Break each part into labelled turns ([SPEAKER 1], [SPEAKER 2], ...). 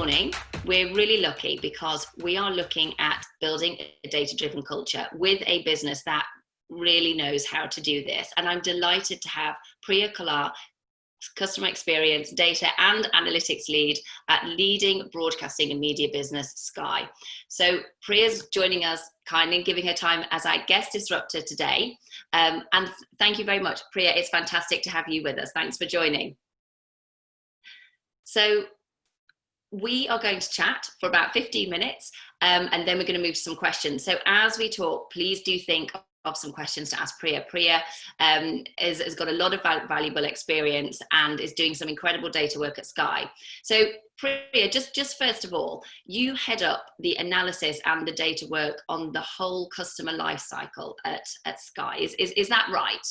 [SPEAKER 1] morning, we're really lucky because we are looking at building a data-driven culture with a business that really knows how to do this. And I'm delighted to have Priya Khullar, customer experience, data and analytics lead at leading broadcasting and media business Sky. So Priya's joining us kindly, giving her time as our guest disruptor today. And thank you very much, Priya. It's fantastic to have you with us. Thanks for joining. So we are going to chat for about 15 minutes and then we're going to move to some questions. So as we talk, please do think of some questions to ask Priya. Priya has got a lot of valuable experience and is doing some incredible data work at Sky. So Priya, just first of all, you head up the analysis and the data work on the whole customer life cycle at Sky. Is that right?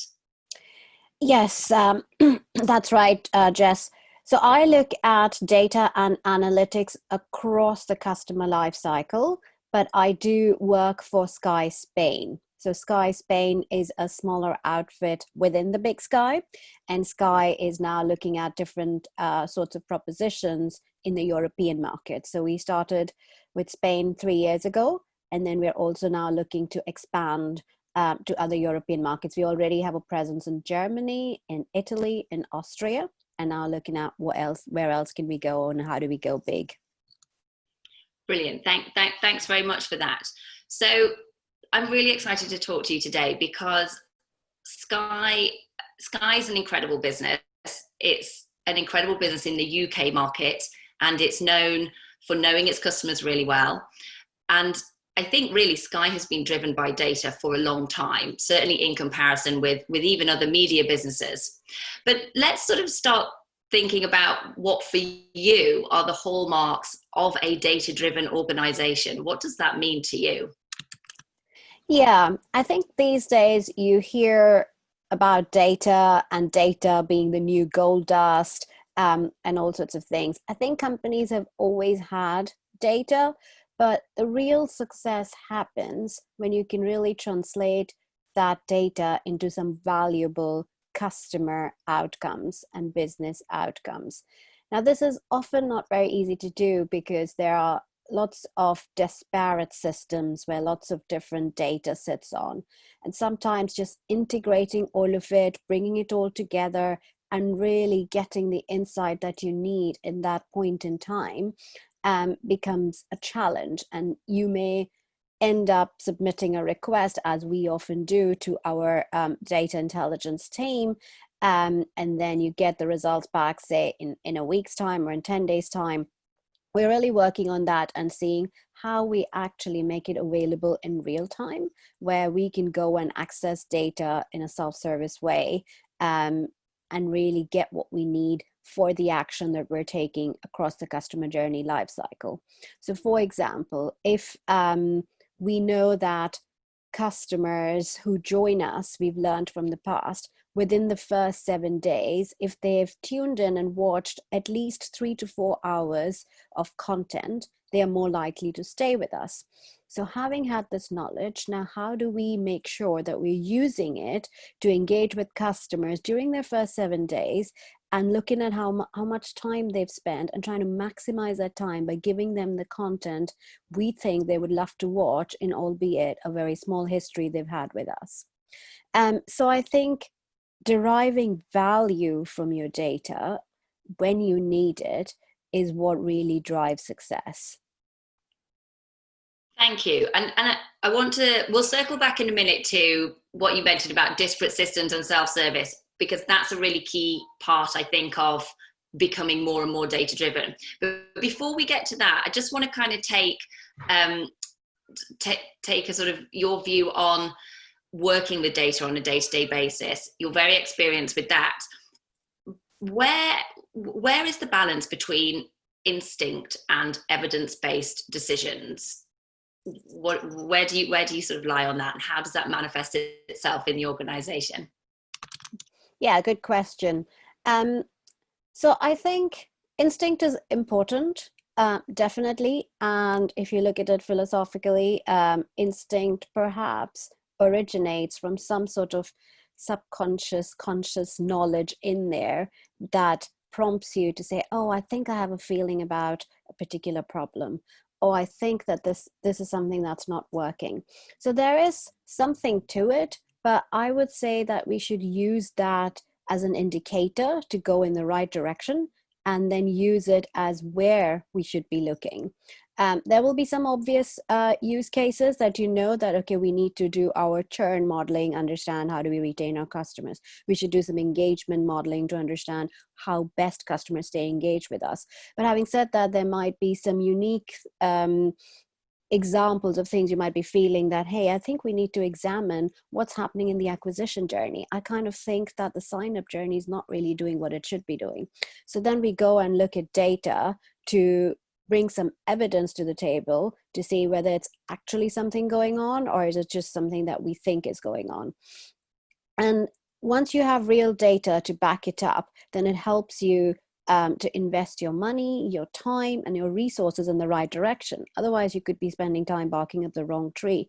[SPEAKER 2] Yes, that's right, Jess. So I look at data and analytics across the customer life cycle, but I do work for Sky Spain. So Sky Spain is a smaller outfit within the big Sky, and Sky is now looking at different sorts of propositions in the European market. So we started with Spain 3 years ago, and then we're also now looking to expand to other European markets. We already have a presence in Germany, in Italy, in Austria, and now looking at where else can we go and how do we go big.
[SPEAKER 1] Brilliant. Thanks very much for that. So I'm really excited to talk to you today because Sky's an incredible business. It's an incredible business in the UK market, and it's known for knowing its customers really well. And I think really Sky has been driven by data for a long time, certainly in comparison with even other media businesses. But let's sort of start thinking about what for you are the hallmarks of a data-driven organization. What does that mean to you?
[SPEAKER 2] Yeah, I think these days you hear about data and data being the new gold dust and all sorts of things. I think companies have always had data, but the real success happens when you can really translate that data into some valuable customer outcomes and business outcomes. Now, this is often not very easy to do because there are lots of disparate systems where lots of different data sits on. And sometimes just integrating all of it, bringing it all together, and really getting the insight that you need in that point in time becomes a challenge. And you may end up submitting a request, as we often do, to our data intelligence team. And then you get the results back, say, in a week's time or in 10 days' time. We're really working on that and seeing how we actually make it available in real time, where we can go and access data in a self-service way and really get what we need for the action that we're taking across the customer journey lifecycle. So for example, if we know that customers who join us, we've learned from the past, within the first 7 days, if they've tuned in and watched at least 3 to 4 hours of content, they are more likely to stay with us. So having had this knowledge, now how do we make sure that we're using it to engage with customers during their first 7 days and looking at how much time they've spent and trying to maximize that time by giving them the content we think they would love to watch in, albeit a very small history they've had with us. So I think deriving value from your data when you need it is what really drives success.
[SPEAKER 1] Thank you. And we'll circle back in a minute to what you mentioned about disparate systems and self-service, because that's a really key part, I think, of becoming more and more data-driven. But before we get to that, I just want to kind of take a sort of your view on working with data on a day-to-day basis. You're very experienced with that. Where is the balance between instinct and evidence-based decisions? Where do you sort of lie on that, and how does that manifest itself in the organization?
[SPEAKER 2] Yeah, good question. So I think instinct is important, definitely. And if you look at it philosophically, instinct perhaps originates from some sort of subconscious, conscious knowledge in there that prompts you to say, oh, I think I have a feeling about a particular problem. Oh, I think that this is something that's not working. So there is something to it, but I would say that we should use that as an indicator to go in the right direction, and then use it as where we should be looking. There will be some obvious use cases that that, okay, we need to do our churn modeling, understand how do we retain our customers. We should do some engagement modeling to understand how best customers stay engaged with us. But having said that, there might be some unique examples of things you might be feeling that, hey, I think we need to examine what's happening in the acquisition journey. I kind of think that the sign-up journey is not really doing what it should be doing. So then we go and look at data to bring some evidence to the table to see whether it's actually something going on, or is it just something that we think is going on. And once you have real data to back it up, then it helps you to invest your money, your time, and your resources in the right direction. Otherwise, you could be spending time barking up the wrong tree.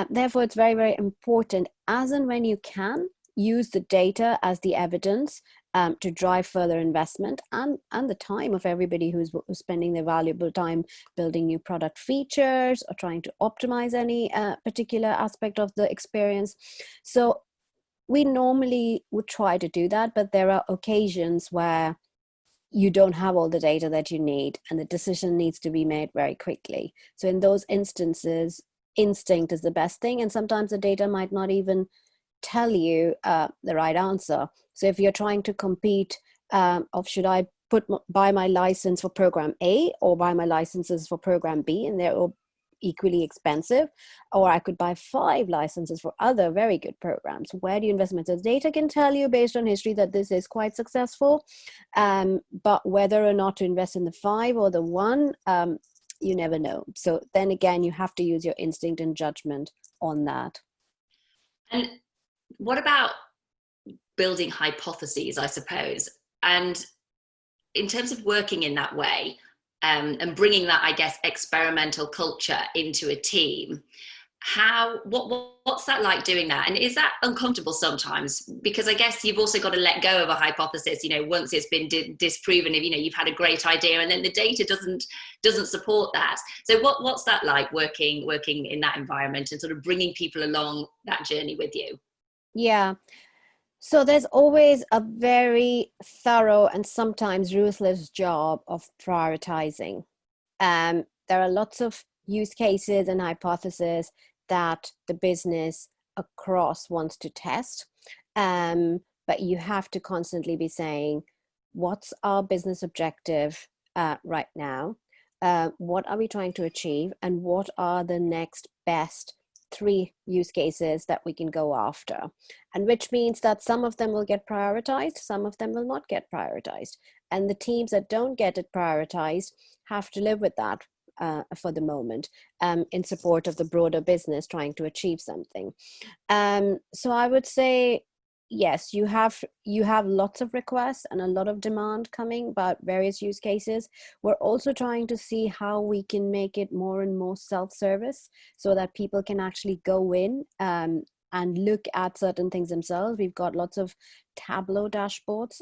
[SPEAKER 2] Therefore, it's very, very important, as and when you can, use the data as the evidence to drive further investment and the time of everybody who's spending their valuable time building new product features or trying to optimize any particular aspect of the experience. So we normally would try to do that, but there are occasions where you don't have all the data that you need and the decision needs to be made very quickly. So in those instances, instinct is the best thing, and sometimes the data might not even tell you the right answer. So if you're trying to compete of should I buy my license for program A or buy my licenses for program B, and they're all equally expensive, or I could buy 5 licenses for other very good programs. Where do you invest? So data can tell you based on history that this is quite successful, but whether or not to invest in the 5 or the 1, you never know. So then again, you have to use your instinct and judgment on that.
[SPEAKER 1] And what about building hypotheses, I suppose? And in terms of working in that way, and bringing that, I guess, experimental culture into a team, what's that like doing that? And is that uncomfortable sometimes? Because I guess you've also got to let go of a hypothesis, once it's been disproven, if you've had a great idea and then the data doesn't support that. So what's that like working in that environment and sort of bringing people along that journey with you?
[SPEAKER 2] Yeah. So there's always a very thorough and sometimes ruthless job of prioritizing. There are lots of use cases and hypotheses that the business across wants to test. But you have to constantly be saying, what's our business objective right now? What are we trying to achieve? And what are the next best 3 use cases that we can go after? And which means that some of them will get prioritized, some of them will not get prioritized. And the teams that don't get it prioritized have to live with that for the moment, in support of the broader business trying to achieve something. So I would say, yes, you have lots of requests and a lot of demand coming about various use cases. We're also trying to see how we can make it more and more self-service so that people can actually go in and look at certain things themselves. We've got lots of Tableau dashboards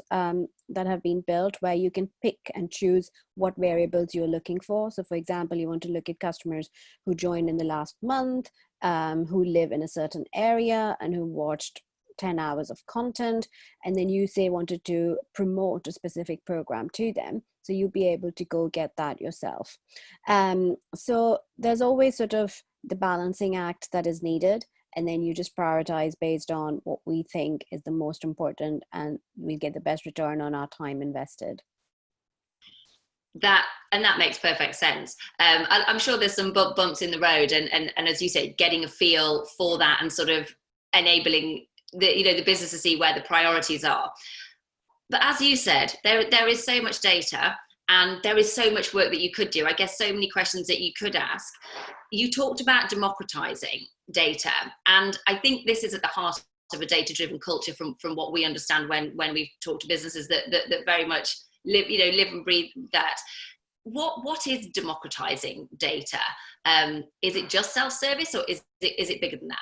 [SPEAKER 2] that have been built where you can pick and choose what variables you're looking for. So for example, you want to look at customers who joined in the last month, who live in a certain area and who watched 10 hours of content, and then you say wanted to promote a specific program to them, so you'll be able to go get that yourself. So there's always sort of the balancing act that is needed, and then you just prioritize based on what we think is the most important, and we get the best return on our time invested.
[SPEAKER 1] That makes perfect sense. I'm sure there's some bumps in the road, and as you said, getting a feel for that and sort of enabling the business to see where the priorities are. But as you said, there is so much data and there is so much work that you could do. I guess so many questions that you could ask. You talked about democratizing data, and I think this is at the heart of a data-driven culture from what we understand when we've talked to businesses that very much live and breathe that. What is democratizing data? Is it just self-service, or is it bigger than that?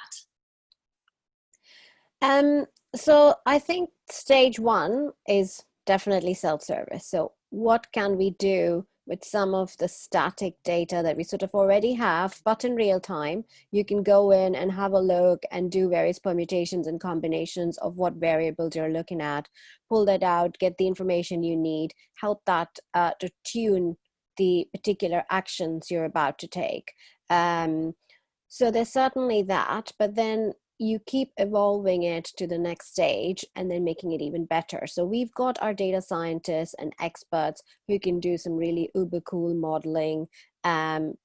[SPEAKER 2] So I think stage 1 is definitely self-service. So what can we do with some of the static data that we sort of already have, but in real time, you can go in and have a look and do various permutations and combinations of what variables you're looking at, pull that out, get the information you need, help that to tune the particular actions you're about to take. So there's certainly that, but then you keep evolving it to the next stage and then making it even better. So we've got our data scientists and experts who can do some really uber cool modeling,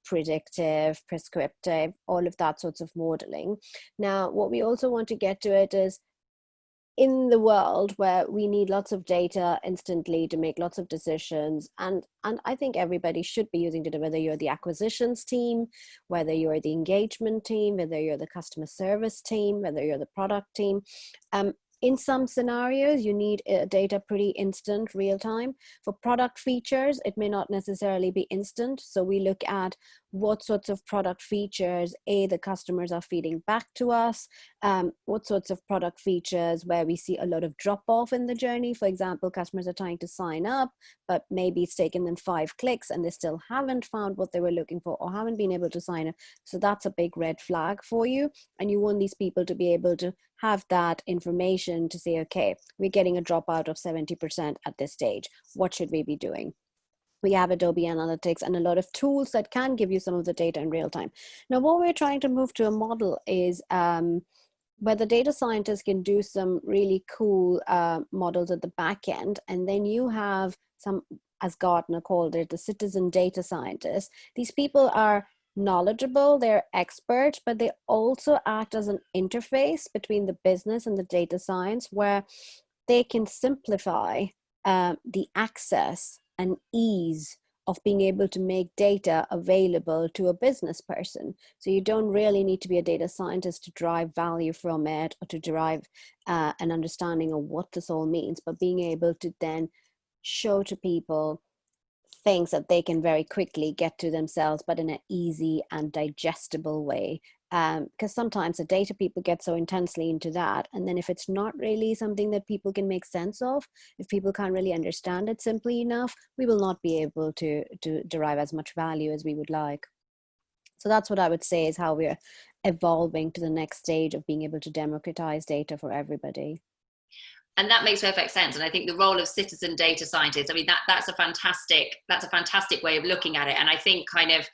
[SPEAKER 2] predictive, prescriptive, all of that sorts of modeling. Now, what we also want to get to it is, in the world where we need lots of data instantly to make lots of decisions, and I think everybody should be using data, whether you're the acquisitions team, whether you're the engagement team, whether you're the customer service team, whether you're the product team. In some scenarios, you need data pretty instant, real time. For product features, it may not necessarily be instant. So we look at what sorts of product features, the customers are feeding back to us, what sorts of product features where we see a lot of drop off in the journey. For example, customers are trying to sign up, but maybe it's taken them 5 clicks and they still haven't found what they were looking for or haven't been able to sign up. So that's a big red flag for you. And you want these people to be able to have that information to say, okay, we're getting a dropout of 70% at this stage. What should we be doing? We have Adobe Analytics and a lot of tools that can give you some of the data in real time. Now, what we're trying to move to a model is where the data scientists can do some really cool models at the back end. And then you have some, as Gartner called it, the citizen data scientists. These people are knowledgeable, they're experts, but they also act as an interface between the business and the data science, where they can simplify the access and ease of being able to make data available to a business person. So you don't really need to be a data scientist to derive value from it or to derive an understanding of what this all means, but being able to then show to people things that they can very quickly get to themselves, but in an easy and digestible way. Because sometimes the data people get so intensely into that, and then if it's not really something that people can make sense of, if people can't really understand it simply enough, we will not be able to derive as much value as we would like. So that's what I would say is how we're evolving to the next stage of being able to democratize data for everybody.
[SPEAKER 1] And that makes perfect sense. And I think the role of citizen data scientists, I mean, that's a fantastic way of looking at it. And I think kind of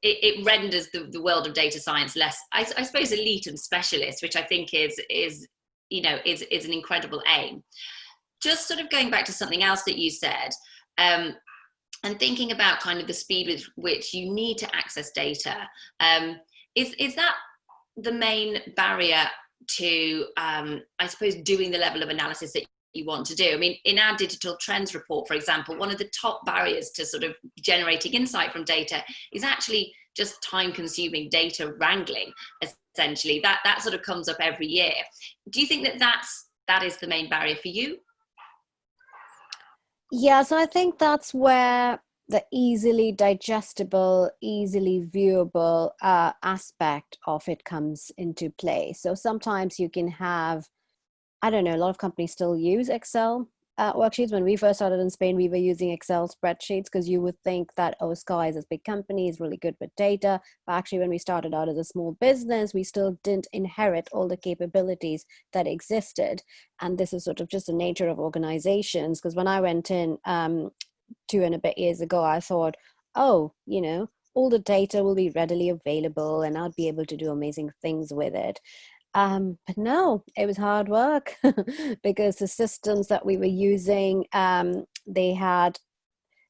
[SPEAKER 1] it renders the world of data science less, I suppose, elite and specialist, which I think is an incredible aim. Just sort of going back to something else that you said, and thinking about kind of the speed with which you need to access data, is that the main barrier to, I suppose, doing the level of analysis that you want to do? I mean, in our digital trends report, for example, one of the top barriers to sort of generating insight from data is actually just time-consuming data wrangling. Essentially, that sort of comes up every year. Do you think that is the main barrier for you?
[SPEAKER 2] Yeah, so I think that's where the easily digestible, easily viewable aspect of it comes into play. So sometimes you can have, I don't know, a lot of companies still use Excel worksheets. When we first started in Spain, we were using Excel spreadsheets because you would think that, oh, Sky is a big company, is really good with data. But actually, when we started out as a small business, we still didn't inherit all the capabilities that existed. And this is sort of just the nature of organizations. Because when I went in 2 and a bit years ago, I thought, oh, all the data will be readily available and I'll be able to do amazing things with it. But no, it was hard work because the systems that we were using, they had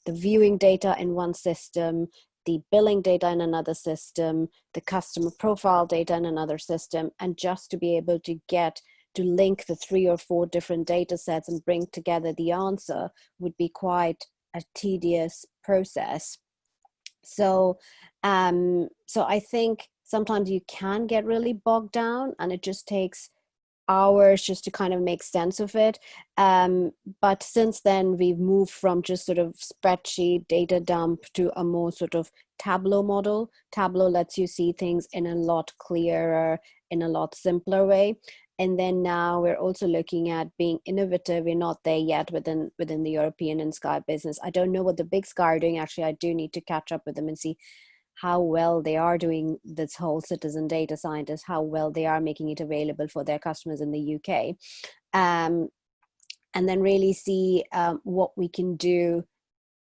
[SPEAKER 2] the viewing data in one system, the billing data in another system, the customer profile data in another system. And just to be able to get to link the 3 or 4 different data sets and bring together the answer would be quite a tedious process. So I think sometimes you can get really bogged down and it just takes hours just to kind of make sense of it. But since then, we've moved from just sort of spreadsheet data dump to a more sort of Tableau model. Tableau lets you see things in a lot clearer, in a lot simpler way. And then now we're also looking at being innovative. We're not there yet within the European and Sky business. I don't know what the big Sky are doing. Actually, I do need to catch up with them and see how well they are doing this whole citizen data scientist, how well they are making it available for their customers in the UK. And then really see what we can do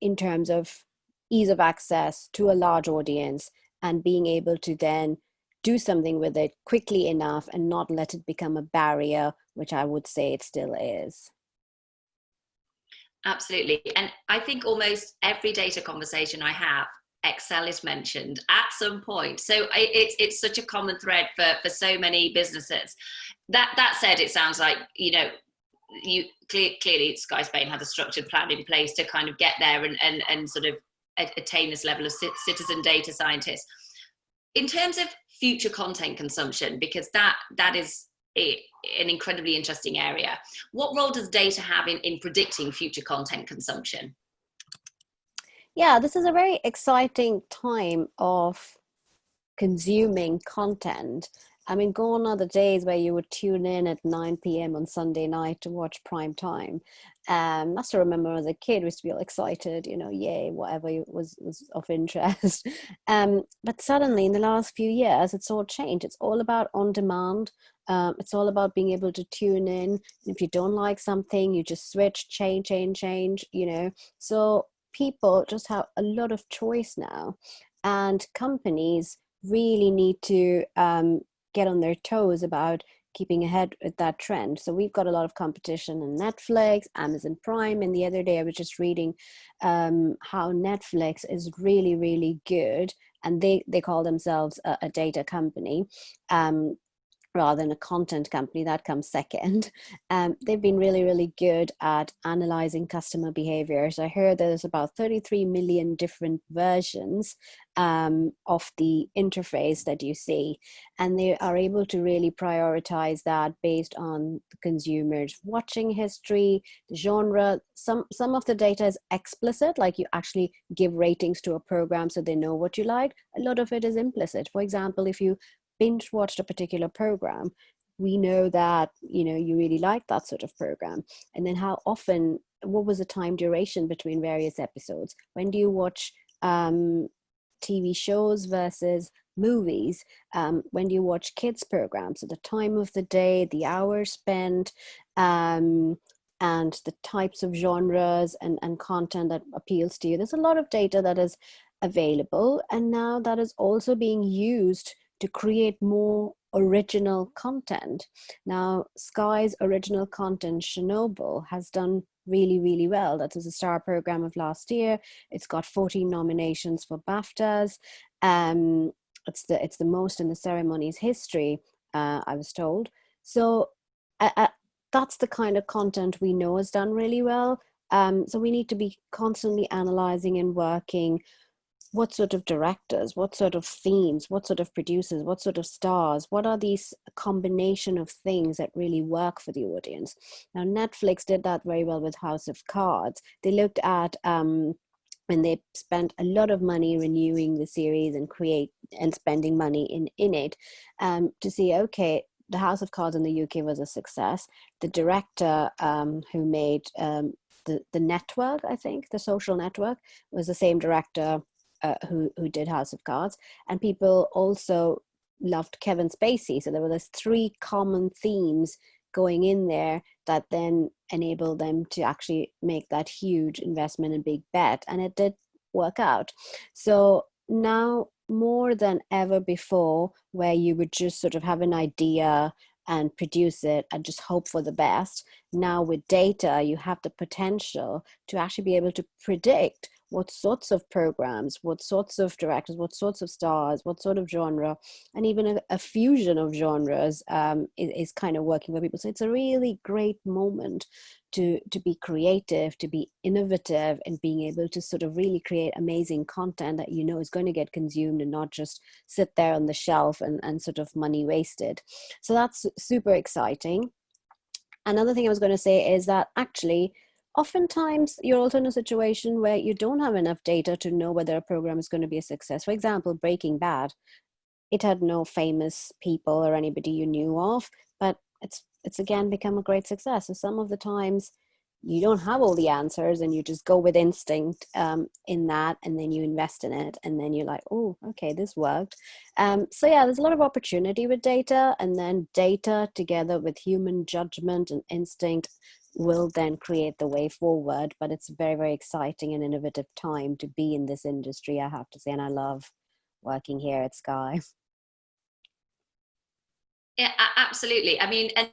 [SPEAKER 2] in terms of ease of access to a large audience and being able to then do something with it quickly enough and not let it become a barrier, which I would say it still is.
[SPEAKER 1] Absolutely. And I think almost every data conversation I have, Excel is mentioned at some point. So it's such a common thread for so many businesses. That said, it sounds like, you know, you clearly Sky Spain has a structured plan in place to kind of get there and sort of attain this level of citizen data scientist. In terms of future content consumption, because that is an incredibly interesting area, what role does data have in predicting future content consumption?
[SPEAKER 2] Yeah, this is a very exciting time of consuming content. I mean, gone are the days where you would tune in at 9 p.m. on Sunday night to watch prime time. I still remember as a kid, we used to be all excited, you know, yay, whatever was of interest. But suddenly in the last few years, it's all changed. It's all about on demand. It's all about being able to tune in. If you don't like something, you just switch, change, you know. So people just have a lot of choice now. And companies really need to get on their toes about keeping ahead with that trend. So we've got a lot of competition in Netflix, Amazon Prime, and the other day I was just reading how Netflix is really, really good, and they call themselves a data company. Rather than a content company, that comes second. They've been really, really good at analyzing customer behaviors. I heard there's about 33 million different versions of the interface that you see, and they are able to really prioritize that based on the consumer's watching history, the genre. Some of the data is explicit, like you actually give ratings to a program so they know what you like. A lot of it is implicit. For example, if you binge watched a particular program, we know that, you know, you really like that sort of program. And then how often, what was the time duration between various episodes? When do you watch TV shows versus movies? When do you watch kids programs? So the time of the day, the hours spent, and the types of genres and content that appeals to you. There's a lot of data that is available, and now that is also being used to create more original content. Now, Sky's original content, Chernobyl, has done really, really well. That was a star program of last year. It's got 14 nominations for BAFTAs. It's the most in the ceremony's history, I was told. So that's the kind of content we know is done really well. So we need to be constantly analyzing and working what sort of directors, what sort of themes, what sort of producers, what sort of stars, what are these combination of things that really work for the audience. Now, Netflix did that very well with House of Cards. They looked at when they spent a lot of money renewing the series and spending money in it to see, okay, the House of Cards in the UK was a success. The director who made the network, I think, the social network, was the same director who did House of Cards, and people also loved Kevin Spacey. So there were these three common themes going in there that then enabled them to actually make that huge investment and big bet, and it did work out. So now more than ever before, where you would just sort of have an idea and produce it and just hope for the best, now with data you have the potential to actually be able to predict what sorts of programs, what sorts of directors, what sorts of stars, what sort of genre, and even a fusion of genres is kind of working for people. So it's a really great moment to be creative, to be innovative, and being able to sort of really create amazing content that you know is going to get consumed and not just sit there on the shelf and sort of money wasted. So that's super exciting. Another thing I was going to say is that actually, oftentimes you're also in a situation where you don't have enough data to know whether a program is going to be a success. For example, Breaking Bad, it had no famous people or anybody you knew of, but it's again become a great success. So some of the times you don't have all the answers and you just go with instinct in that, and then you invest in it, and then you're like, oh, okay, this worked. So yeah, there's a lot of opportunity with data, and then data together with human judgment and instinct will then create the way forward. But it's a very, very exciting and innovative time to be in this industry, I have to say, and I love working here at Sky.
[SPEAKER 1] Yeah, absolutely. I mean, and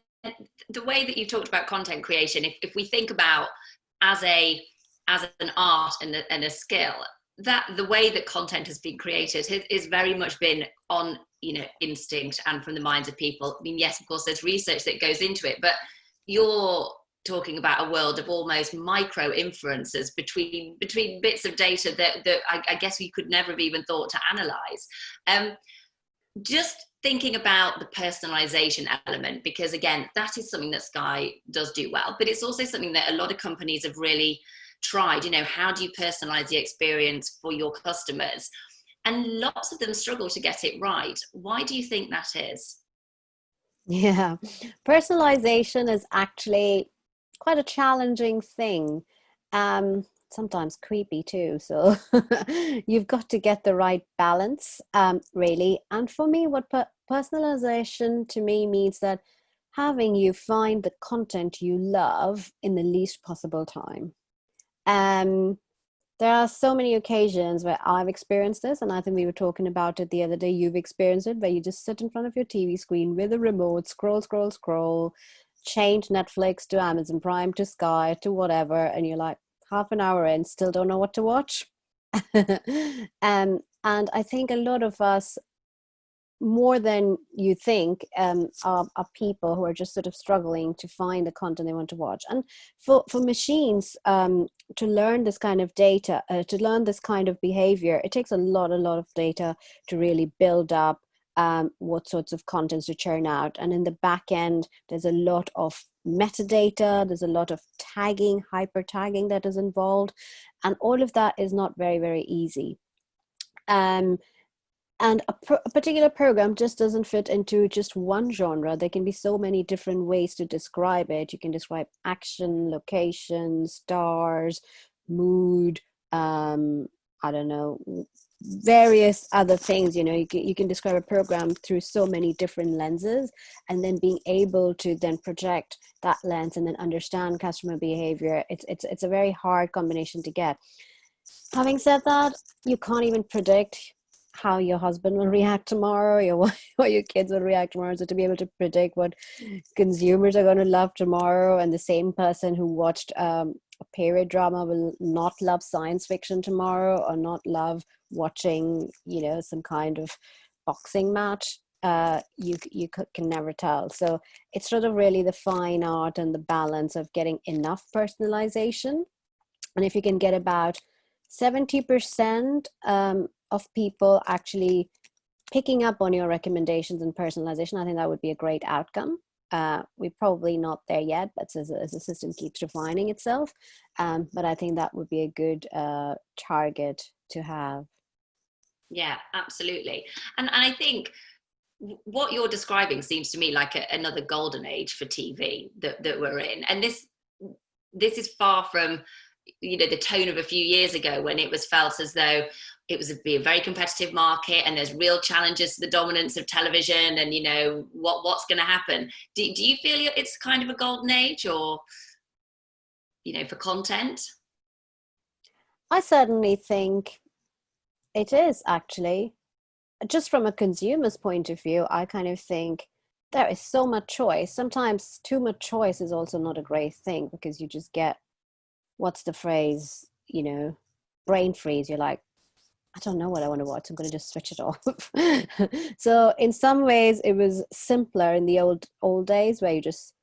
[SPEAKER 1] the way that you talked about content creation, if we think about as an art and a skill, that the way that content has been created is very much been on, instinct and from the minds of people. I mean, yes, of course, there's research that goes into it, but you're talking about a world of almost micro inferences between bits of data that I guess we could never have even thought to analyze. Just thinking about the personalization element, because again, that is something that Sky does do well, but it's also something that a lot of companies have really tried. How do you personalize the experience for your customers? And lots of them struggle to get it right. Why do you think that is?
[SPEAKER 2] Yeah, personalization is actually quite a challenging thing. Sometimes creepy too. So you've got to get the right balance, really. And for me, what personalization to me means that having you find the content you love in the least possible time. Um, there are so many occasions where I've experienced this, and I think we were talking about it the other day. You've experienced it, where you just sit in front of your TV screen with a remote, scroll, scroll, scroll, change Netflix to Amazon Prime to Sky to whatever, and you're like half an hour in, still don't know what to watch. And I think a lot of us, more than you think, are people who are just sort of struggling to find the content they want to watch. And for machines to learn this kind of data, to learn this kind of behavior, it takes a lot of data to really build up what sorts of contents to churn out. And in the back end, there's a lot of metadata, there's a lot of tagging, hyper tagging that is involved. And all of that is not very, very easy. And a particular program just doesn't fit into just one genre. There can be so many different ways to describe it. You can describe action, location, stars, mood, I don't know, various other things. You can describe a program through so many different lenses, and then being able to then project that lens and then understand customer behavior. It's a very hard combination to get. Having said that, you can't even predict how your husband will react tomorrow, or your kids will react tomorrow. So to be able to predict what consumers are going to love tomorrow, and the same person who watched a period drama will not love science fiction tomorrow, or not love watching, some kind of boxing match, you can never tell. So it's sort of really the fine art and the balance of getting enough personalization. And if you can get about 70% of people actually picking up on your recommendations and personalization, I think that would be a great outcome. We're probably not there yet, but as the system keeps refining itself. But I think that would be a good target to have.
[SPEAKER 1] Yeah, absolutely. And I think what you're describing seems to me like another golden age for TV that we're in. And this is far from the tone of a few years ago, when it was felt as though it was be a very competitive market, and there's real challenges to the dominance of television, and what's going to happen. Do you feel it's kind of a golden age, or for content?
[SPEAKER 2] I certainly think it is, actually. Just from a consumer's point of view, I kind of think there is so much choice. Sometimes too much choice is also not a great thing, because you just get, what's the phrase, brain freeze. You're like, I don't know what I want to watch. I'm going to just switch it off. So in some ways, it was simpler in the old days, where you just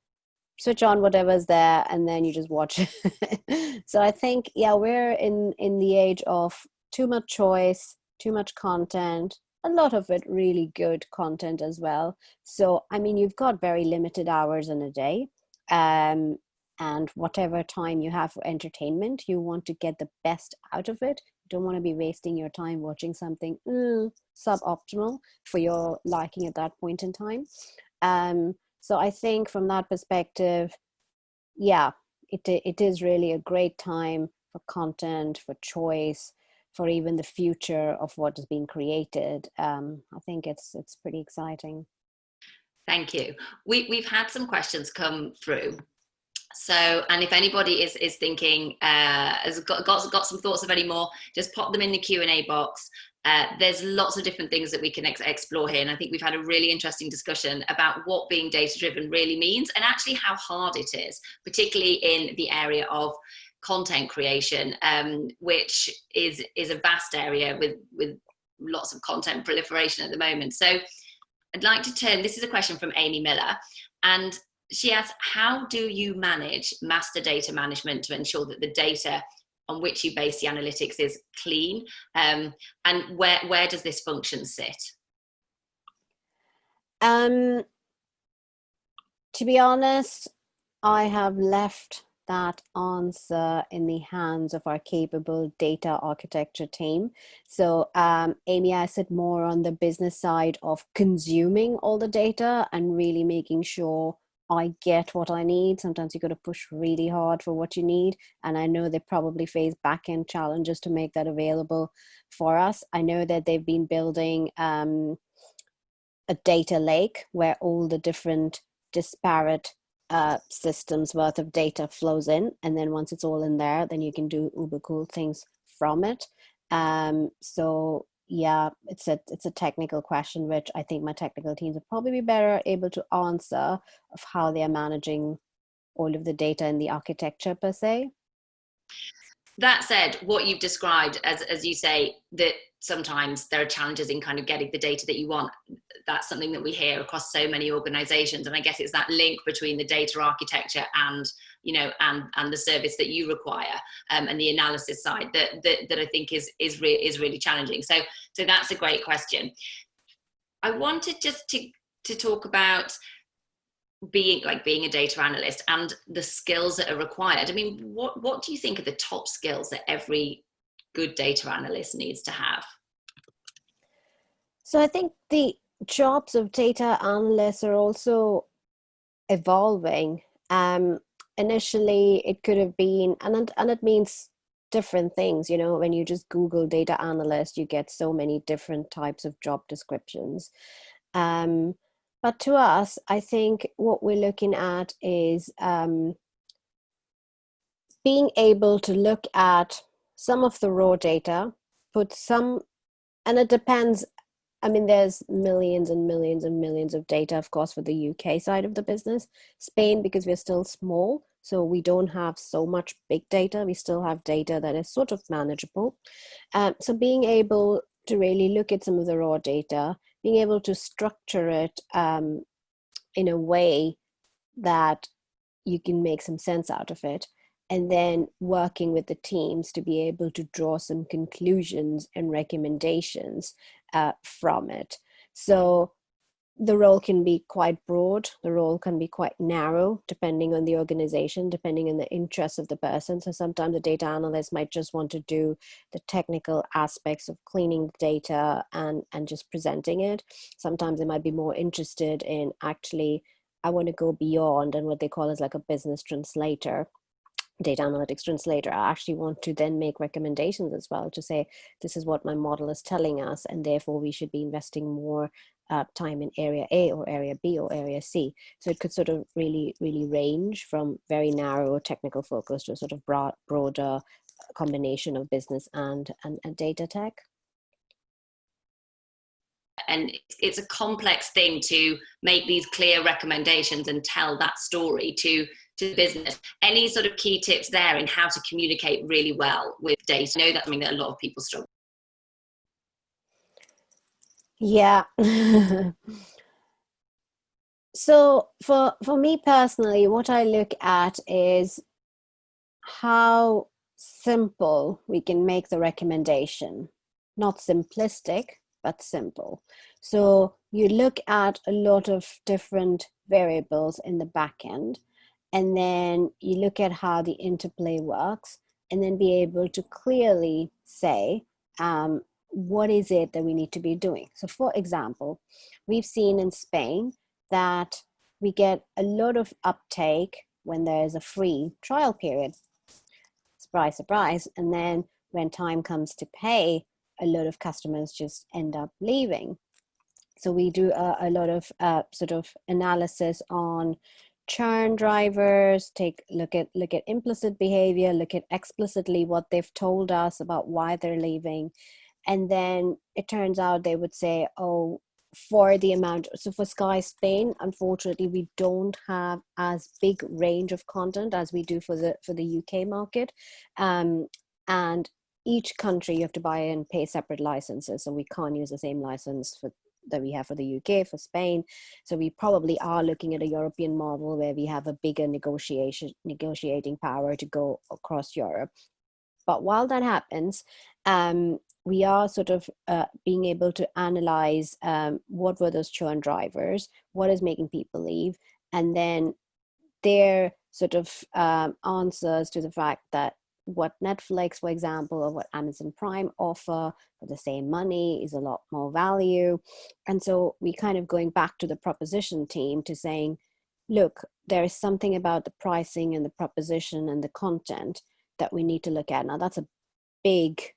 [SPEAKER 2] switch on whatever's there and then you just watch it. So I think, yeah, we're in the age of too much choice, too much content, a lot of it really good content as well. So, I mean, you've got very limited hours in a day. And whatever time you have for entertainment, you want to get the best out of it. You don't want to be wasting your time watching something suboptimal for your liking at that point in time. So I think from that perspective, yeah, it is really a great time for content, for choice, for even the future of what is being created. I think it's pretty exciting.
[SPEAKER 1] Thank you. We've had some questions come through. So, and if anybody is thinking, has got some thoughts of any more, just pop them in the Q&A box. There's lots of different things that we can explore here. And I think we've had a really interesting discussion about what being data-driven really means and actually how hard it is, particularly in the area of content creation, which is a vast area with lots of content proliferation at the moment. So I'd like to turn, this is a question from Amy Miller, and she asks, how do you manage master data management to ensure that the data on which you base the analytics is clean? And where does this function sit?
[SPEAKER 2] To be honest, I have left that answer in the hands of our capable data architecture team. So Amy, I sit more on the business side of consuming all the data and really making sure I get what I need. Sometimes you got to push really hard for what you need. And I know they probably face back-end challenges to make that available for us. I know that they've been building a data lake where all the different disparate systems worth of data flows in, and then once it's all in there, then you can do uber cool things from it. So yeah, it's a technical question which I think my technical teams would probably be better able to answer, of how they are managing all of the data in the architecture per se.
[SPEAKER 1] That said, what you've described, as you say, that sometimes there are challenges in kind of getting the data that you want. That's something that we hear across so many organizations. And I guess it's that link between the data architecture and, you know, and the service that you require, and the analysis side that I think is really challenging. So that's a great question. I wanted just to talk about being a data analyst and the skills that are required. I mean, what do you think are the top skills that every good data analyst needs to have?
[SPEAKER 2] So I think the jobs of data analysts are also evolving. Initially, it could have been, and it means different things. You know, when you just Google data analyst, you get so many different types of job descriptions. But to us, I think what we're looking at is being able to look at some of the raw data, put some, and it depends. I mean, there's millions and millions and millions of data, of course, for the UK side of the business. Spain, because we're still small, so we don't have so much big data. We still have data that is sort of manageable. So being able to really look at some of the raw data, being able to structure it in a way that you can make some sense out of it, and then working with the teams to be able to draw some conclusions and recommendations from it. So the role can be quite broad, the role can be quite narrow, depending on the organization, depending on the interests of the person. So sometimes the data analyst might just want to do the technical aspects of cleaning the data and just presenting it. Sometimes they might be more interested in actually, I want to go beyond, and what they call is like a business translator, data analytics translator. I actually want to then make recommendations as well, to say, this is what my model is telling us, and therefore we should be investing more time in area A or area B or area C. So it could sort of really range from very narrow technical focus to a sort of broader combination of business and data tech.
[SPEAKER 1] And it's a complex thing to make these clear recommendations and tell that story to business. Any sort of key tips there in how to communicate really well with data? I know that's something that a lot of people struggle.
[SPEAKER 2] Yeah. So for me personally, what I look at is how simple we can make the recommendation. Not simplistic, but simple. So you look at a lot of different variables in the back end, and then you look at how the interplay works, and then be able to clearly say, what is it that we need to be doing? So for example, we've seen in Spain that we get a lot of uptake when there's a free trial period. Surprise, surprise. And then when time comes to pay, a lot of customers just end up leaving. So we do a lot of sort of analysis on churn drivers, look at implicit behavior, look at explicitly what they've told us about why they're leaving. And then it turns out they would say, oh, for the amount, so for Sky Spain, unfortunately, we don't have as big range of content as we do for the UK market. And each country you have to buy and pay separate licenses. So we can't use the same license that we have for the UK, for Spain. So we probably are looking at a European model where we have a bigger negotiating power to go across Europe. But while that happens, we are sort of being able to analyze what were those churn drivers, what is making people leave, and then their sort of answers to the fact that what Netflix, for example, or what Amazon Prime offer for the same money is a lot more value. And so we kind of going back to the proposition team to saying, look, there is something about the pricing and the proposition and the content that we need to look at. Now that's a big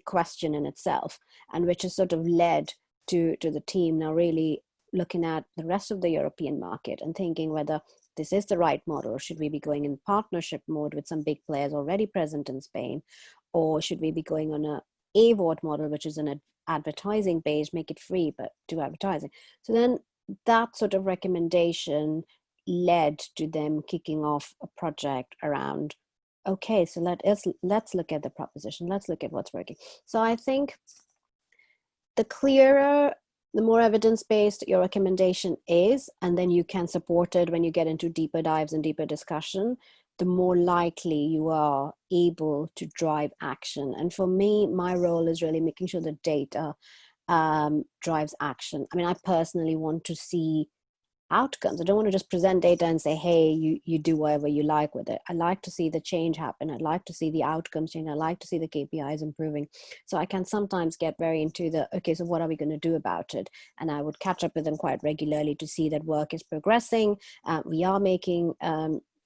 [SPEAKER 2] question in itself, and which has sort of led to the team now really looking at the rest of the European market and thinking whether this is the right model, or should we be going in partnership mode with some big players already present in Spain, or should we be going on a AVOD model, which is an advertising based, make it free but do advertising. So then that sort of recommendation led to them kicking off a project around, okay, so let's look at the proposition, let's look at what's working. So I think the clearer, the more evidence-based your recommendation is, and then you can support it when you get into deeper dives and deeper discussion, the more likely you are able to drive action. And for me, my role is really making sure the data drives action. I mean, I personally want to see outcomes. I don't want to just present data and say, hey, you do whatever you like with it. I like to see the change happen. I'd like to see the outcomes change. I like to see the KPIs improving. So I can sometimes get very into the, okay, so what are we going to do about it? And I would catch up with them quite regularly to see that work is progressing. We are making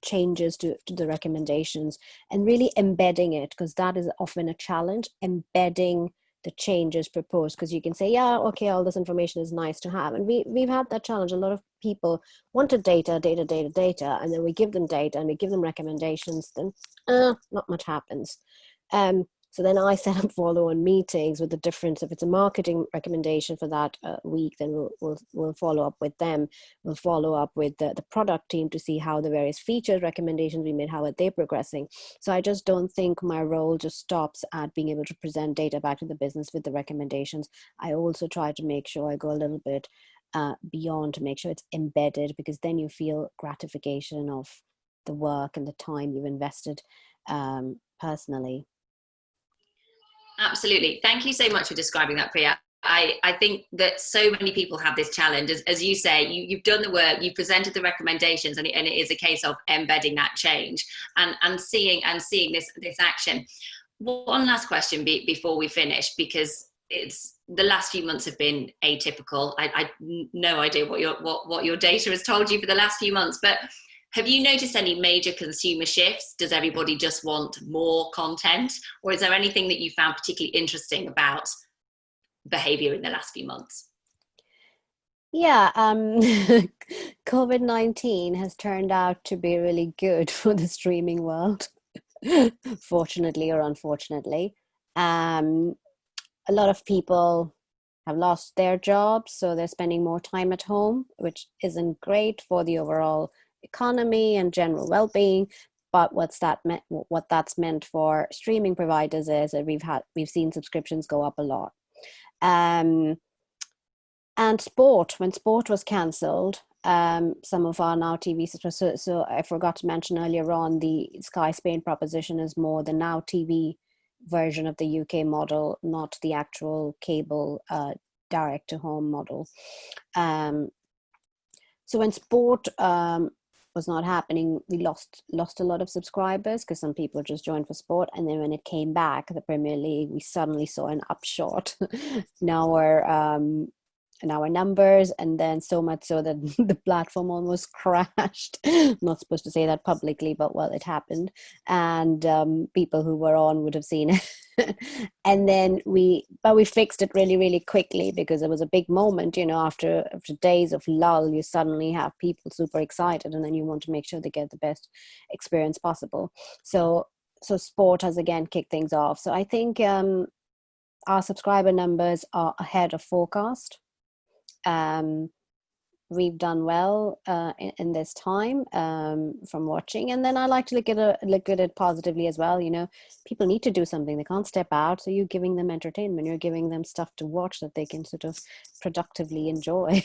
[SPEAKER 2] changes to the recommendations and really embedding it, because that is often a challenge, embedding the changes proposed, because you can say, yeah, okay, all this information is nice to have. And we've had that challenge. A lot of people wanted data, and then we give them data and we give them recommendations, then not much happens. So then I set up follow-on meetings with the difference. If it's a marketing recommendation for that week, then we'll follow up with them. We'll follow up with the product team to see how the various feature recommendations we made, how are they progressing. So I just don't think my role just stops at being able to present data back to the business with the recommendations. I also try to make sure I go a little bit beyond to make sure it's embedded, because then you feel gratification of the work and the time you've invested personally.
[SPEAKER 1] Absolutely. Thank you so much for describing that, Priya. I think that so many people have this challenge. As you say, you've done the work, you've presented the recommendations, and it is a case of embedding that change and seeing this action. One last question before we finish, because it's the last few months have been atypical. I no idea what your data has told you for the last few months, but have you noticed any major consumer shifts? Does everybody just want more content? Or is there anything that you found particularly interesting about behavior in the last few months?
[SPEAKER 2] Yeah, COVID-19 has turned out to be really good for the streaming world, fortunately or unfortunately. A lot of people have lost their jobs, so they're spending more time at home, which isn't great for the overall economy and general well-being. But what that's meant for streaming providers is that we've seen subscriptions go up a lot. And when sport was cancelled, some of our Now TV, so I forgot to mention earlier on, the Sky Spain proposition is more the Now TV version of the UK model, not the actual cable direct to home model. So when sport was not happening, we lost a lot of subscribers because some people just joined for sport. And then when it came back, the Premier League, we suddenly saw an upshot. Now in our numbers, and then so much so that the platform almost crashed. I'm not supposed to say that publicly, but well, it happened, and people who were on would have seen it. And then we fixed it really, really quickly, because it was a big moment, after days of lull, you suddenly have people super excited, and then you want to make sure they get the best experience possible. So sport has again kicked things off. So I think our subscriber numbers are ahead of forecast. We've done well in this time from watching, and then I like to look at it positively as well. People need to do something; they can't step out, so you're giving them entertainment. You're giving them stuff to watch that they can sort of productively enjoy.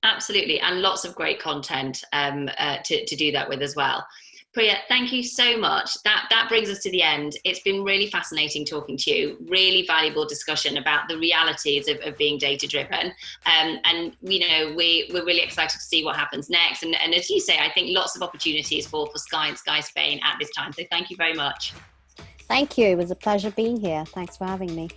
[SPEAKER 1] Absolutely, and lots of great content to do that with as well. Priya, thank you so much. That brings us to the end. It's been really fascinating talking to you. Really valuable discussion about the realities of being data driven. And we're really excited to see what happens next. And as you say, I think lots of opportunities for Sky and Sky Spain at this time. So thank you very much.
[SPEAKER 2] Thank you. It was a pleasure being here. Thanks for having me.